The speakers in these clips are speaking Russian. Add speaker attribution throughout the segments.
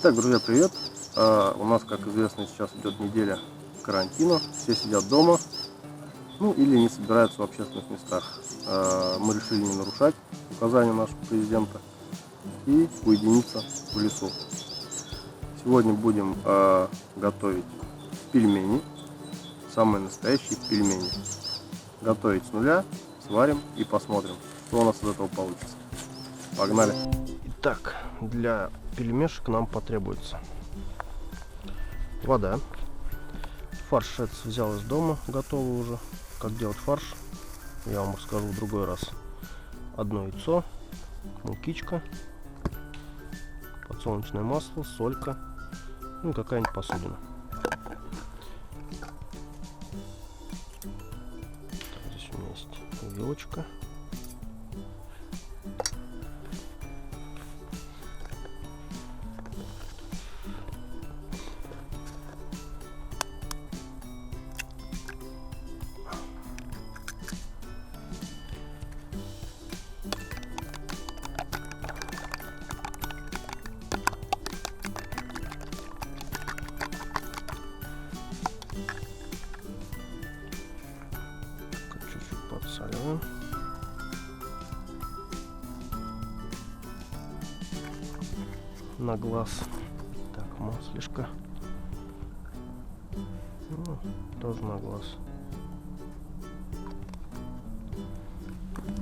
Speaker 1: Итак, друзья, привет! У нас, как известно, сейчас идет неделя карантина. Все сидят дома, ну или не собираются в общественных местах. Мы решили не нарушать указания нашего президента и уединиться в лесу. Сегодня будем готовить пельмени, самые настоящие пельмени. Готовить с нуля, сварим и посмотрим, что у нас из этого получится. Погнали! Итак, для пельмешек нам потребуется вода. Фарш взял из дома, готовый уже. Как делать фарш, я вам расскажу в другой раз. Одно яйцо, мукичка, подсолнечное масло, солька, ну какая-нибудь посудина. Здесь у меня есть вилочка. Подсаливаем. На глаз. Так, маслишко. Ну, тоже на глаз.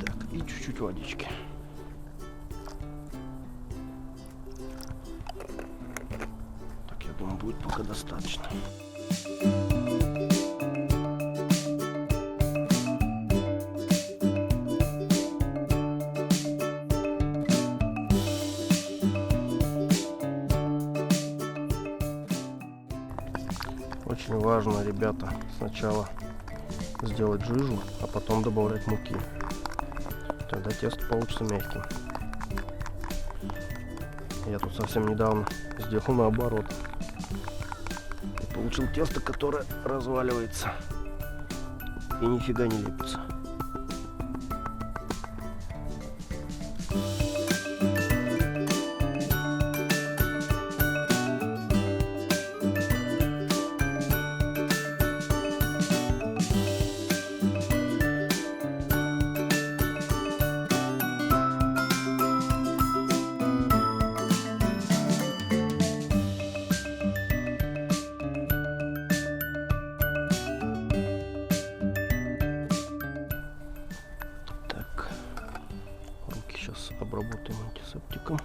Speaker 1: Так, и чуть-чуть водички. Так, я думаю, будет пока достаточно. Очень важно, ребята, сначала сделать жижу, а потом добавлять муки. Тогда тесто получится мягким. Я тут совсем недавно сделал наоборот. И получил тесто, которое разваливается и нифига не лепится. Сейчас обработаем антисептиком.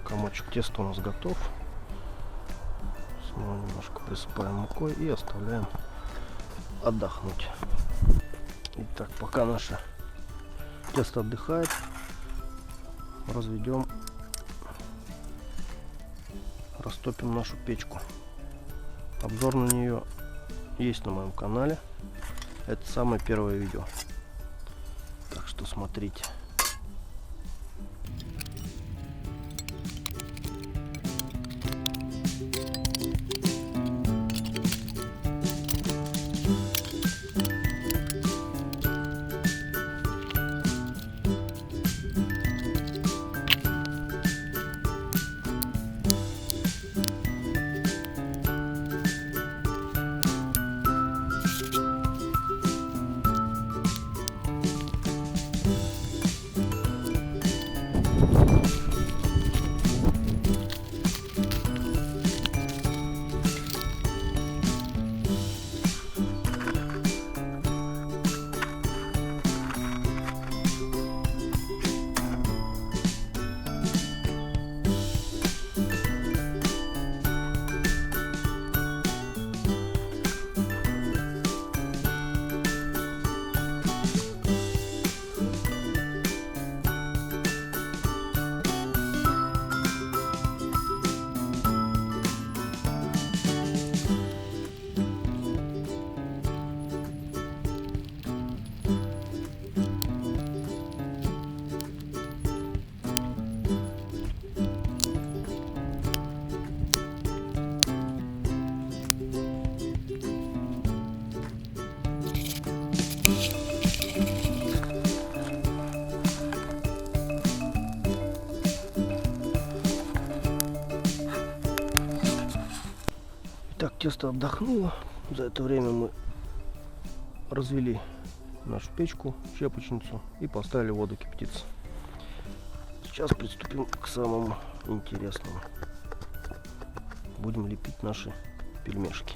Speaker 1: Комочек теста у нас готов. Снова немножко присыпаем мукой и оставляем отдохнуть. Итак, пока наше тесто отдыхает, растопим нашу печку. Обзор на нее есть на моем канале. Это самое первое видео. Так что смотрите. Так, тесто отдохнуло. За это время мы развели нашу печку-щепочницу и поставили воду кипятиться. Сейчас приступим к самому интересному. Будем лепить наши пельмешки.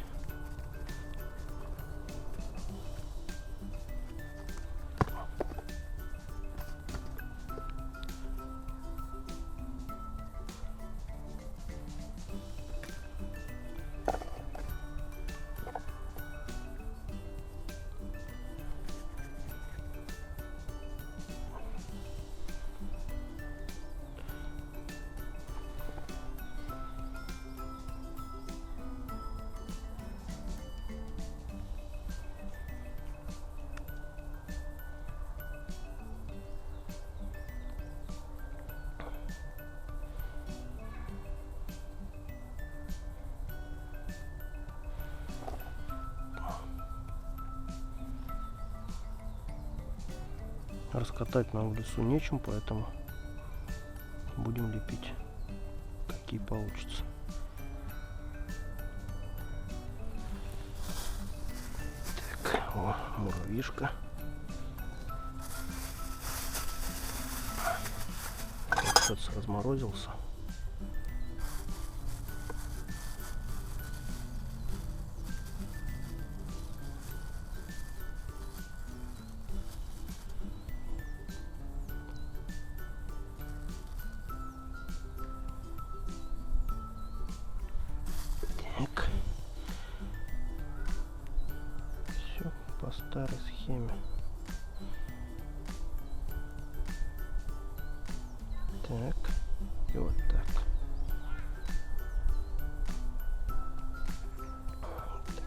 Speaker 1: Раскатать нам в лесу нечем, поэтому будем лепить, какие получится. Так, о, муравьишка. Кажется, разморозился. Все по старой схеме. Так, и вот так.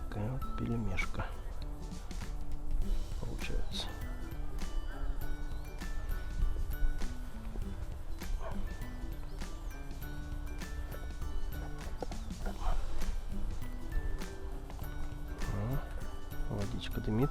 Speaker 1: Такая вот пельмешка получается. Водичка дымит.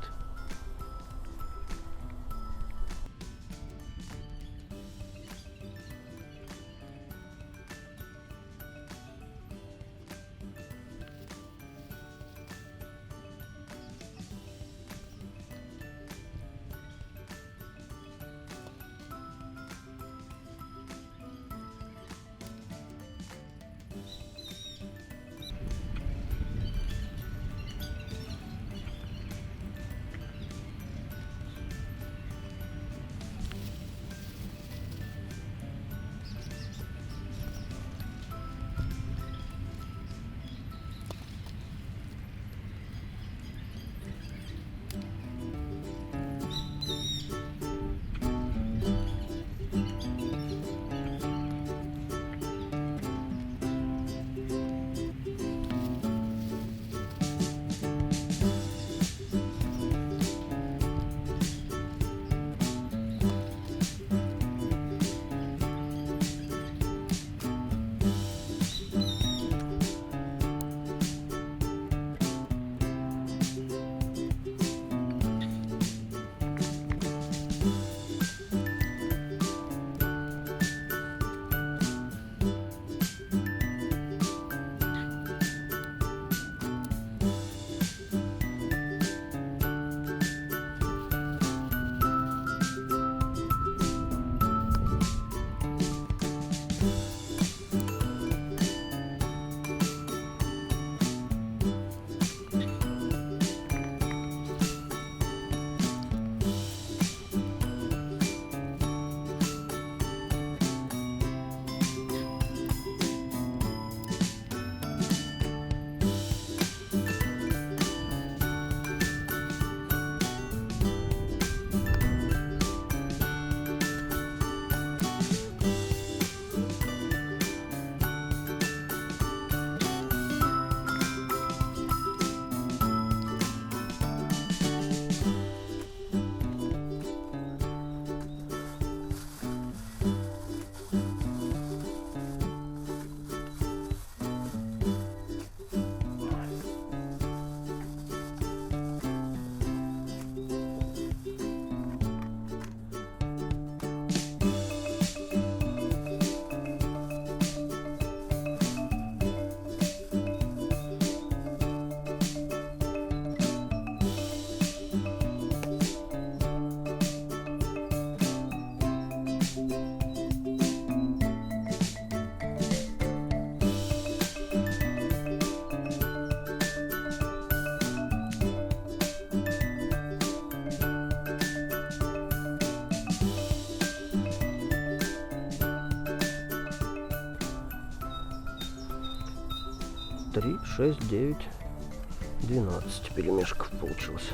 Speaker 2: 3, 6, 9, 12 пельмешков получилось.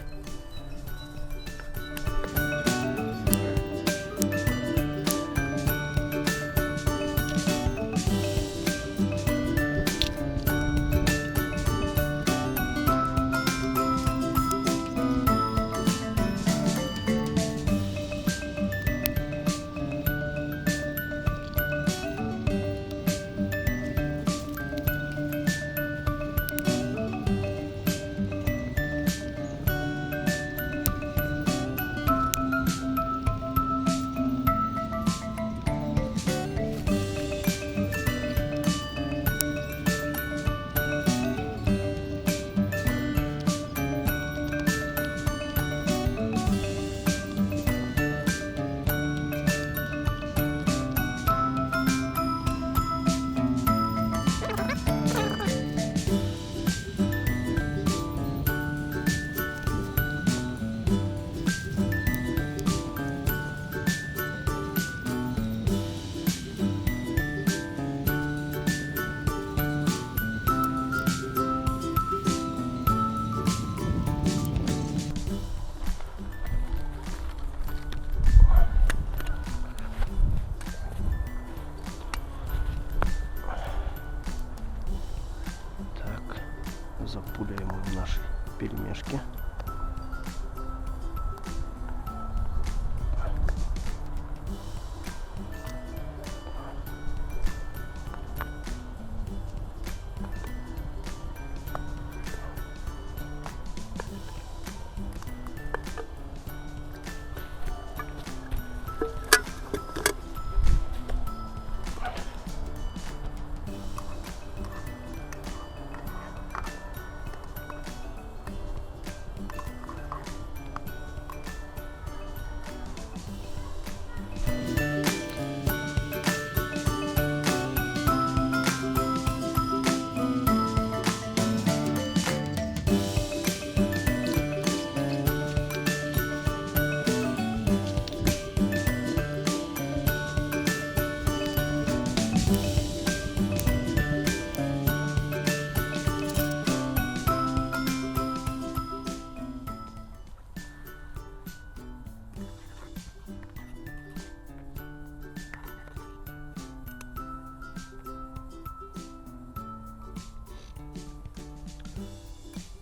Speaker 2: Запуляем наши пельмешки.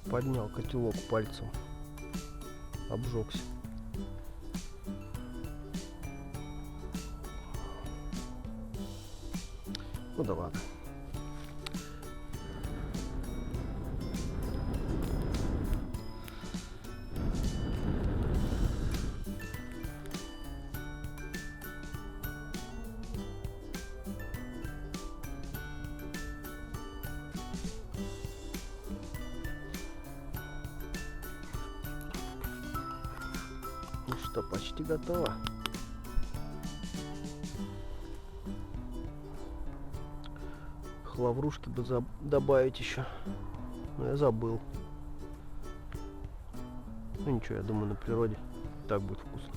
Speaker 2: Поднял котелок пальцем, обжегся. Ну да ладно. Ну что, почти готово. Лаврушки бы добавить еще, но я забыл. Ну ничего, я думаю, на природе так будет вкусно.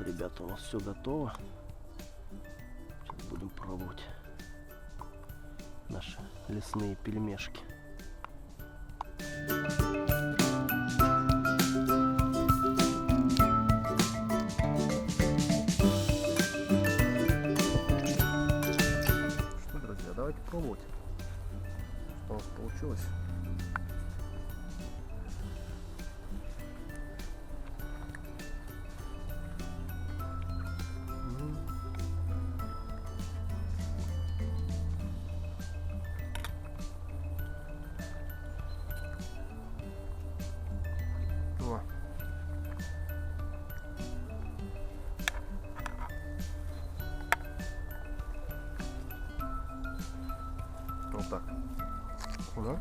Speaker 2: Ребята, у нас все готово. Сейчас будем пробовать наши лесные пельмешки. Что, друзья, давайте пробовать, что у нас получилось. Вот так. Да?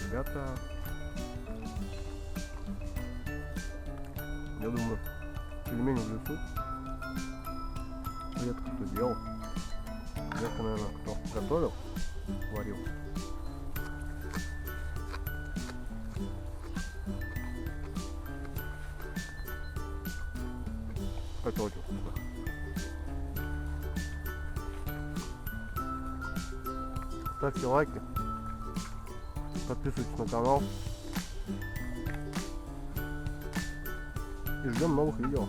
Speaker 1: Ребята, я думаю, пельмени в лесу редко кто делал. Редко, наверное, кто готовил, варил. Это очень вкусно. Ставьте лайки, подписывайтесь на канал и ждем новых видео.